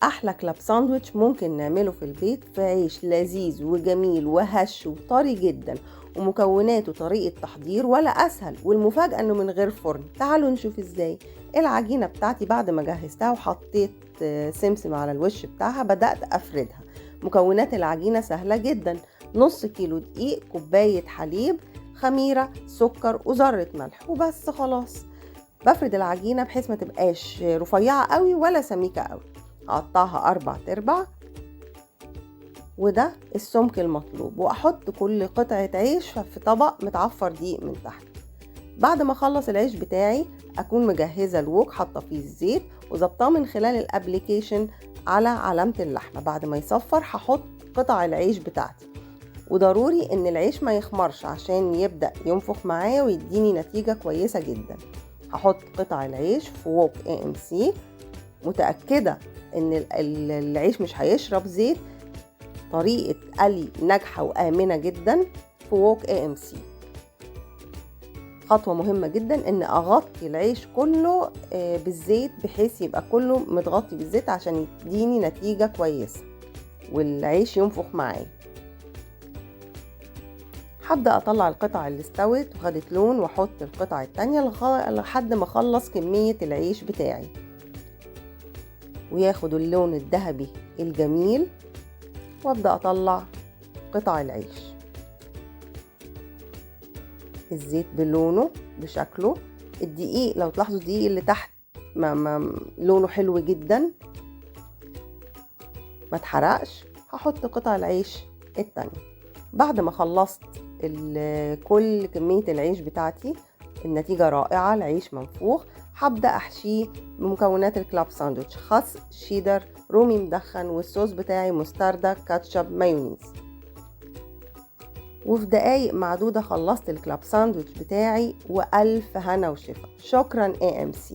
احلى كلاب ساندويتش ممكن نعمله في البيت في عيش لذيذ وجميل وهش وطري جدا، ومكوناته طريقة تحضير ولا اسهل، والمفاجأة انه من غير فرن. تعالوا نشوف ازاي. العجينة بتاعتي بعد ما جهزتها وحطيت سمسم على الوش بتاعها بدأت افردها. مكونات العجينة سهلة جدا: نص كيلو دقيق، كوباية حليب، خميرة، سكر وذرة ملح، وبس خلاص. بفرد العجينة بحيث ما تبقاش رفيعة قوي ولا سميكة قوي. هقطعها 4/4، وده السمك المطلوب، واحط كل قطعة عيش في طبق متعفر دقيق من تحت. بعد ما اخلص العيش بتاعي اكون مجهزة الوok، حاطه فيه الزيت وظبطاه من خلال الابليكيشن على علامة اللحمة. بعد ما يصفر هحط قطع العيش بتاعتي، وضروري ان العيش ما يخمرش عشان يبدأ ينفخ معايا ويديني نتيجة كويسة جدا. هحط قطع العيش في wok AMC، متأكدة ان العيش مش هيشرب زيت. طريقة قلي ناجحة وآمنة جدا في wok AMC. خطوة مهمة جدا ان اغطي العيش كله بالزيت، بحيث يبقى كله متغطي بالزيت عشان يديني نتيجة كويسة والعيش ينفخ معايا. هبدأ اطلع القطع اللي استوت وخدت لون، واحط القطع التانية لحد ما اخلص كمية العيش بتاعي وياخد اللون الذهبي الجميل، وابدأ اطلع قطع العيش. الزيت بلونه بشكله، الدقيق لو تلاحظوا الدقيق اللي تحت لونه حلو جدا ما اتحرقش. هحط قطع العيش التانية. بعد ما خلصت كل كمية العيش بتاعتي، النتيجة رائعة، العيش منفوخ. هبدأ أحشيه بمكونات الكلاب ساندويتش: خس، شيدر، رومي مدخن، والصوص بتاعي مستردة، كاتشب، مايونيز. وفي دقايق معدودة خلصت الكلاب ساندويتش بتاعي، وألف هنا وشفا. شكرا AMC.